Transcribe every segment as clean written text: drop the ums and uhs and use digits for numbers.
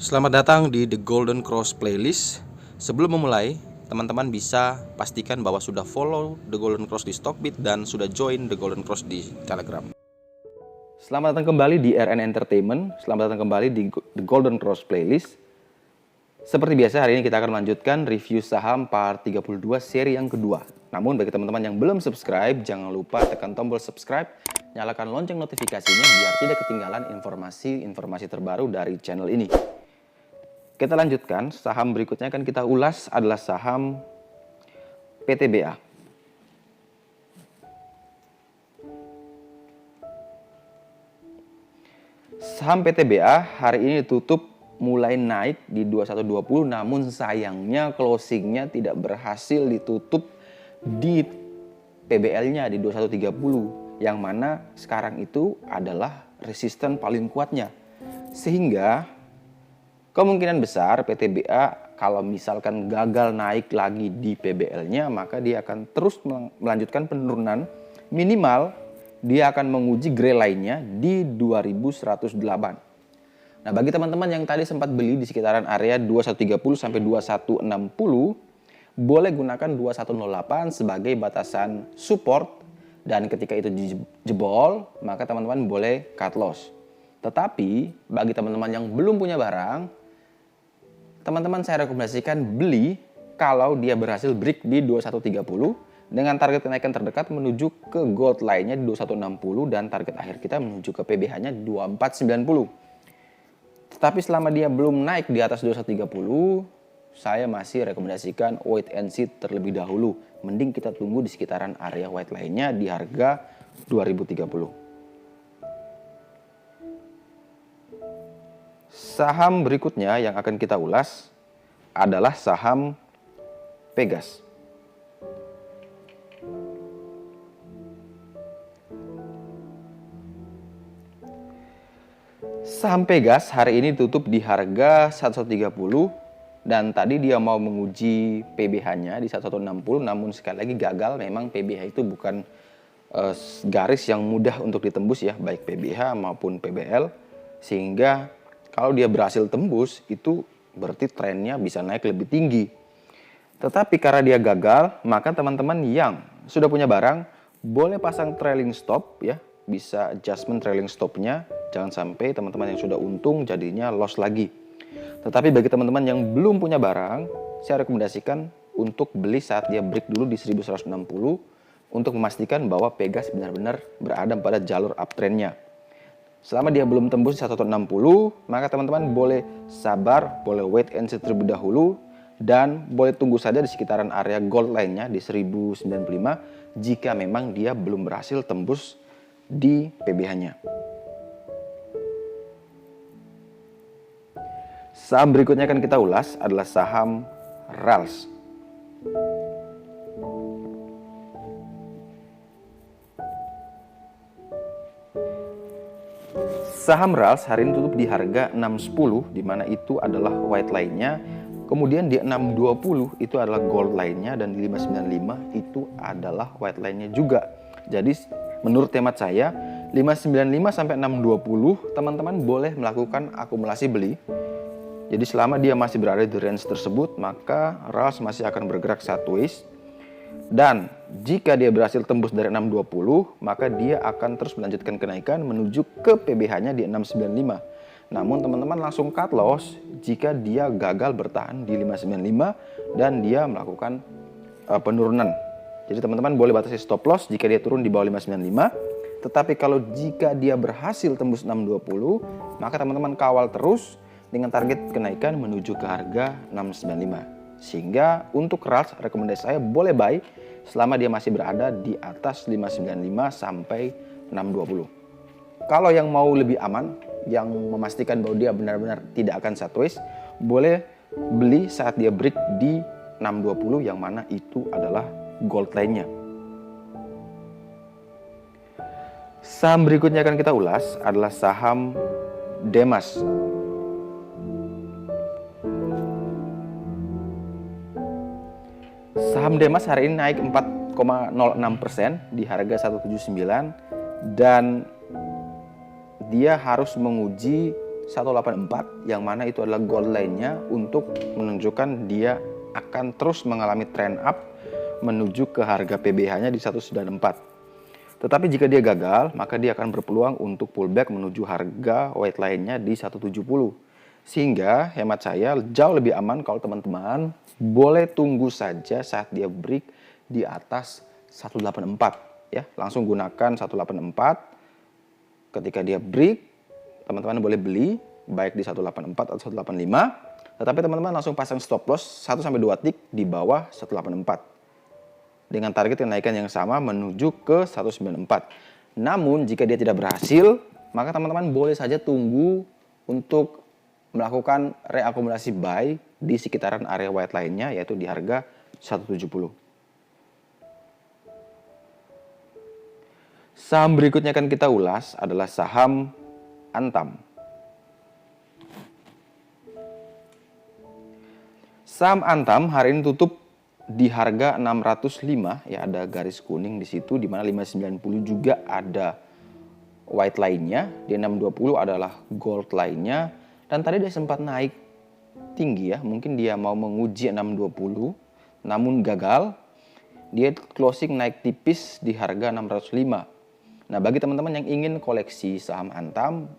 Selamat datang di The Golden Cross Playlist. Sebelum memulai, teman-teman bisa pastikan bahwa sudah follow The Golden Cross di Stockbit dan sudah join The Golden Cross di Telegram. Selamat datang kembali di RN Entertainment. Selamat datang kembali di The Golden Cross Playlist. Seperti biasa, hari ini kita akan melanjutkan review saham part 32 seri yang kedua. Namun bagi teman-teman yang belum subscribe, jangan lupa tekan tombol subscribe, nyalakan lonceng notifikasinya biar tidak ketinggalan informasi terbaru dari channel ini. Kita lanjutkan, saham berikutnya akan kita ulas adalah saham PTBA. Saham PTBA hari ini ditutup mulai naik di 2120, namun sayangnya closingnya tidak berhasil ditutup di PBL-nya di 2130, yang mana sekarang itu adalah resisten paling kuatnya. Sehingga kemungkinan besar PTBA kalau misalkan gagal naik lagi di PBL-nya, maka dia akan terus melanjutkan penurunan. Minimal dia akan menguji gray line-nya di 2108. Nah, bagi teman-teman yang tadi sempat beli di sekitaran area 2130 sampai 2160, boleh gunakan 2108 sebagai batasan support, dan ketika itu jebol, maka teman-teman boleh cut loss. Tetapi bagi teman-teman yang belum punya barang, teman-teman saya rekomendasikan beli kalau dia berhasil break di 2130 dengan target kenaikan terdekat menuju ke gold line-nya di 2160 dan target akhir kita menuju ke PBH-nya di 2490. Tetapi selama dia belum naik di atas 2130, saya masih rekomendasikan wait and see terlebih dahulu. Mending kita tunggu di sekitaran area white line-nya di harga 2030. Saham berikutnya yang akan kita ulas adalah saham Pegas. Saham Pegas hari ini tutup di harga 1130 dan tadi dia mau menguji PBH-nya di 1160, namun sekali lagi gagal. Memang PBH itu bukan garis yang mudah untuk ditembus ya, baik PBH maupun PBL, sehingga kalau dia berhasil tembus, itu berarti trennya bisa naik lebih tinggi. Tetapi karena dia gagal, maka teman-teman yang sudah punya barang, boleh pasang trailing stop ya. Bisa adjustment trailing stopnya. Jangan sampai teman-teman yang sudah untung jadinya loss lagi. Tetapi bagi teman-teman yang belum punya barang, saya rekomendasikan untuk beli saat dia break dulu di 1160 untuk memastikan bahwa Pegas benar-benar berada pada jalur uptrendnya. Selama dia belum tembus 160, maka teman-teman boleh sabar, boleh wait and see terlebih dahulu, dan boleh tunggu saja di sekitaran area gold line-nya di 1095 jika memang dia belum berhasil tembus di PBH-nya. Saham berikutnya akan kita ulas adalah saham RALS. Saham RALS hari ini tutup di harga 610, di mana itu adalah white line-nya. Kemudian di 620 itu adalah gold line-nya, dan di 595 itu adalah white line-nya juga. Jadi menurut hemat saya 595 sampai 620 teman-teman boleh melakukan akumulasi beli. Jadi selama dia masih berada di range tersebut, maka RALS masih akan bergerak sideways. Dan jika dia berhasil tembus dari 620, maka dia akan terus melanjutkan kenaikan menuju ke PBH-nya di 695. Namun teman-teman langsung cut loss jika dia gagal bertahan di 595 dan dia melakukan penurunan. Jadi teman-teman boleh batasi stop loss jika dia turun di bawah 595. Tetapi kalau jika dia berhasil tembus 620, maka teman-teman kawal terus dengan target kenaikan menuju ke harga 695. Sehingga untuk RALS rekomendasi saya boleh buy selama dia masih berada di atas 595 sampai 620. Kalau yang mau lebih aman, yang memastikan bahwa dia benar-benar tidak akan sideways, boleh beli saat dia break di 620, yang mana itu adalah gold line-nya. Saham berikutnya akan kita ulas adalah saham Demas. Saham Demas hari ini naik 4,06% di harga 179 dan dia harus menguji 184 yang mana itu adalah gold line-nya untuk menunjukkan dia akan terus mengalami trend up menuju ke harga PBH-nya di 194. Tetapi jika dia gagal, maka dia akan berpeluang untuk pullback menuju harga white line-nya di 170. Sehingga hemat saya jauh lebih aman kalau teman-teman boleh tunggu saja saat dia break di atas 184 ya. Langsung gunakan 184. Ketika dia break, teman-teman boleh beli baik di 184 atau 185. Tetapi teman-teman langsung pasang stop loss 1 sampai 2 tick di bawah 184. Dengan target kenaikan yang sama menuju ke 194. Namun jika dia tidak berhasil, maka teman-teman boleh saja tunggu untuk melakukan reakumulasi buy di sekitaran area white line-nya yaitu di harga 170. Saham berikutnya akan kita ulas adalah saham Antam. Saham Antam hari ini tutup di harga 605 ya, ada garis kuning di situ di mana 590 juga ada white line-nya, di 620 adalah gold line-nya dan tadi dia sempat naik tinggi ya, mungkin dia mau menguji 620 namun gagal. Dia closing naik tipis di harga 605. Nah, bagi teman-teman yang ingin koleksi saham Antam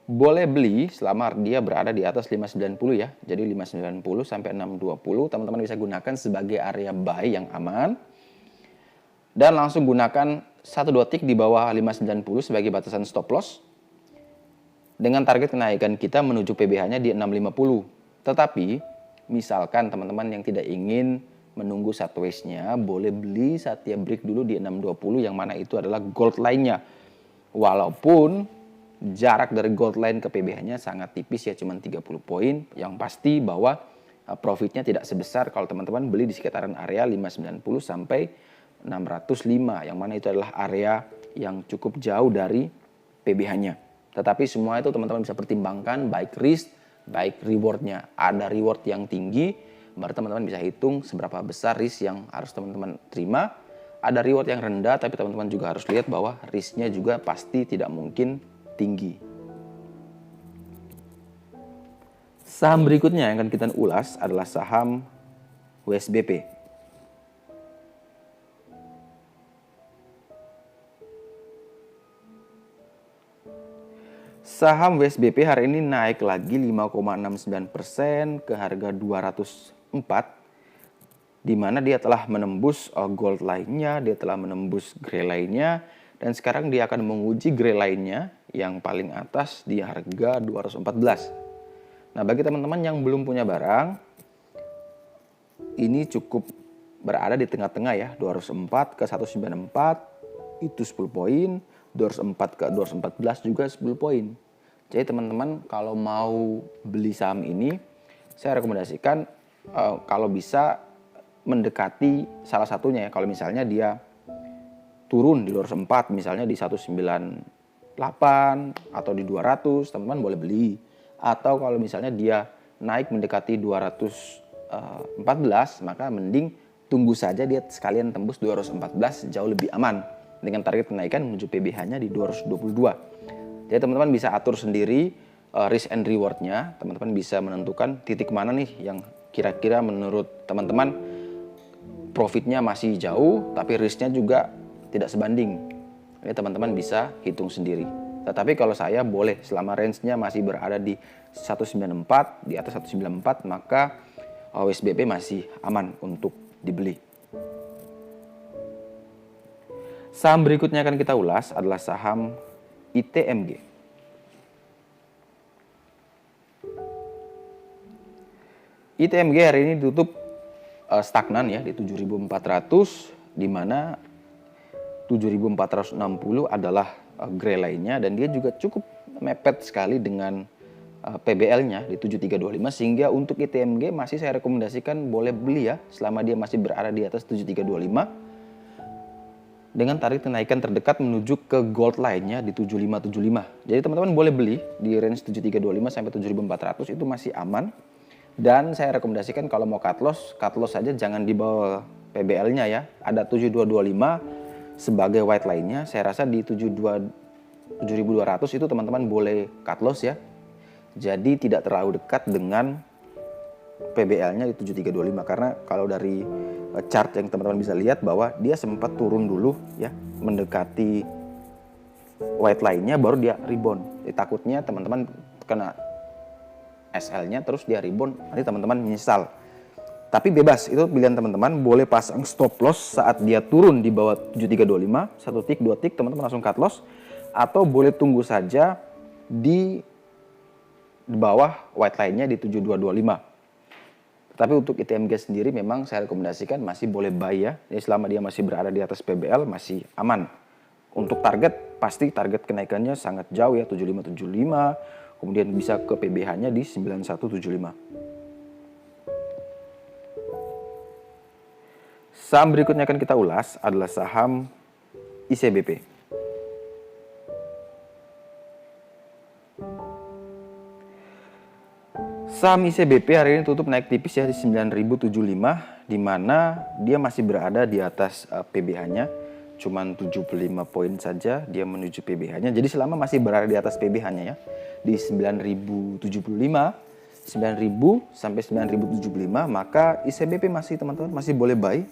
boleh beli selama dia berada di atas 590 ya. Jadi 590 sampai 620 teman-teman bisa gunakan sebagai area buy yang aman. Dan langsung gunakan 1-2 tick di bawah 590 sebagai batasan stop loss. Dengan target kenaikan kita menuju PBH-nya di 650. Tetapi misalkan teman-teman yang tidak ingin menunggu sideways-nya boleh beli saat dia break dulu di 620 yang mana itu adalah gold line-nya. Walaupun jarak dari gold line ke PBH-nya sangat tipis ya, cuma 30 poin. Yang pasti bahwa profitnya tidak sebesar kalau teman-teman beli di sekitaran area 590 sampai 605. Yang mana itu adalah area yang cukup jauh dari PBH-nya. Tetapi semua itu teman-teman bisa pertimbangkan baik risk, baik reward-nya. Ada reward yang tinggi, baru teman-teman bisa hitung seberapa besar risk yang harus teman-teman terima. Ada reward yang rendah, tapi teman-teman juga harus lihat bahwa risk-nya juga pasti tidak mungkin tinggi. Saham berikutnya yang akan kita ulas adalah saham WSBP. Saham WSBP hari ini naik lagi 5,69% ke harga 204, di mana dia telah menembus gold line-nya, dia telah menembus gray line-nya, dan sekarang dia akan menguji gray line-nya yang paling atas di harga 214. Nah, bagi teman-teman yang belum punya barang, ini cukup berada di tengah-tengah ya, 204 ke 194 itu 10 poin, 204 ke 214 juga 10 poin. Jadi teman-teman kalau mau beli saham ini, saya rekomendasikan kalau bisa mendekati salah satunya ya. Kalau misalnya dia turun di 204, misalnya di 198 atau di 200, teman-teman boleh beli. Atau kalau misalnya dia naik mendekati 214, maka mending tunggu saja dia sekalian tembus 214, jauh lebih aman. Dengan target kenaikan menuju PBH-nya di 222. Jadi teman-teman bisa atur sendiri risk and reward-nya. Teman-teman bisa menentukan titik mana nih yang kira-kira menurut teman-teman profitnya masih jauh, tapi risk-nya juga tidak sebanding. Ini teman-teman bisa hitung sendiri. Tetapi kalau saya boleh selama range-nya masih berada di 194, di atas 194, maka WSBP masih aman untuk dibeli. Saham berikutnya akan kita ulas adalah saham ITMG. ITMG hari ini tutup stagnan ya di 7.400, di mana 7.460 adalah gray line-nya dan dia juga cukup mepet sekali dengan PBL-nya di 7325, sehingga untuk ITMG masih saya rekomendasikan boleh beli ya selama dia masih berada di atas 7325 dengan target kenaikan terdekat menuju ke gold line-nya di 7575. Jadi teman-teman boleh beli di range 7325 sampai 7400, itu masih aman. Dan saya rekomendasikan kalau mau cut loss saja jangan di bawah PBL-nya ya. Ada 7225 sebagai white line-nya. Saya rasa di 7200 itu teman-teman boleh cut loss ya. Jadi tidak terlalu dekat dengan PBL-nya di 7325, karena kalau dari chart yang teman-teman bisa lihat bahwa dia sempat turun dulu ya, mendekati white line-nya baru dia rebound. Jadi takutnya teman-teman kena SL-nya terus dia rebound, nanti teman-teman menyesal. Tapi bebas, itu pilihan teman-teman. Boleh pasang stop loss saat dia turun di bawah 7325, 1 tick, 2 tick, teman-teman langsung cut loss. Atau boleh tunggu saja di bawah white line-nya di 7225. Tapi untuk ITMG sendiri memang saya rekomendasikan masih boleh buy ya. Jadi selama dia masih berada di atas PBL masih aman. Untuk target, pasti target kenaikannya sangat jauh ya, 7575. Kemudian bisa ke PBH-nya di 9175. Saham berikutnya akan kita ulas adalah saham ICBP. Saham ICBP hari ini tutup naik tipis ya di 9.075, di mana dia masih berada di atas PBH-nya. Cuman 75 poin saja dia menuju PBH-nya. Jadi selama masih berada di atas PBH-nya ya, di 9.075, 9.000 sampai 9.075, maka ICBP masih teman-teman masih boleh buy.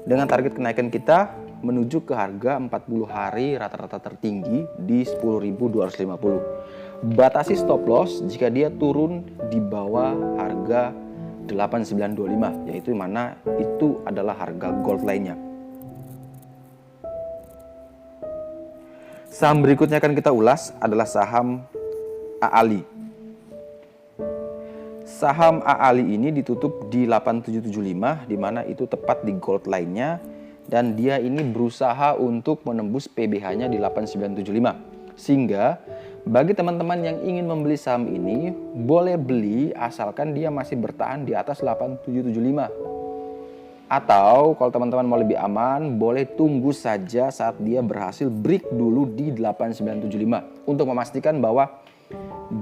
Dengan target kenaikan kita menuju ke harga 40 hari rata-rata tertinggi di 10.250. Batasi stop loss jika dia turun di bawah harga 8.925, yaitu mana itu adalah harga gold lainnya. Saham berikutnya akan kita ulas adalah saham AALI. Saham AALI ini ditutup di 8775, di mana itu tepat di gold line-nya, dan dia ini berusaha untuk menembus PBH-nya di 8975. Sehingga bagi teman-teman yang ingin membeli saham ini boleh beli asalkan dia masih bertahan di atas 8775. Atau kalau teman-teman mau lebih aman, boleh tunggu saja saat dia berhasil break dulu di 8975 untuk memastikan bahwa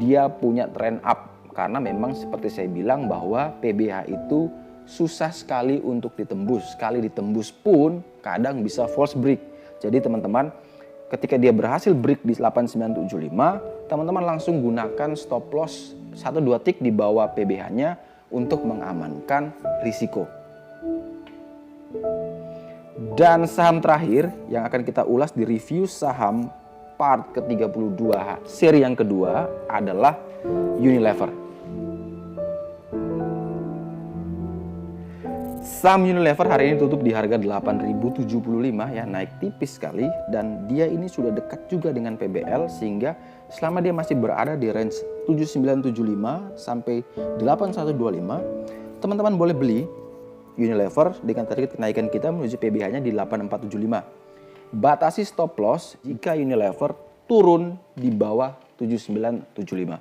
dia punya trend up. Karena memang seperti saya bilang bahwa PBH itu susah sekali untuk ditembus. Sekali ditembus pun kadang bisa false break. Jadi teman-teman, ketika dia berhasil break di 8975, teman-teman langsung gunakan stop loss 1-2 tick di bawah PBH-nya untuk mengamankan risiko. Dan saham terakhir yang akan kita ulas di review saham part ke-32 seri yang kedua adalah Unilever. Saham Unilever hari ini tutup di harga 8.075 ya, naik tipis sekali, dan dia ini sudah dekat juga dengan PBL, sehingga selama dia masih berada di range 7975 sampai 8125, teman-teman boleh beli Unilever dengan target kenaikan kita menuju PBH-nya di 8475. Batasi stop loss jika Unilever turun di bawah 7975.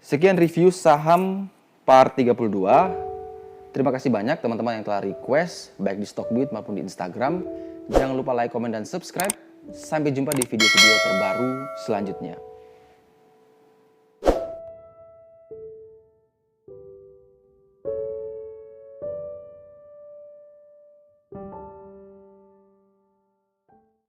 Sekian review saham part 32. Terima kasih banyak teman-teman yang telah request baik di Stockbit maupun di Instagram. Jangan lupa like, komen, dan subscribe. Sampai jumpa di video-video terbaru selanjutnya.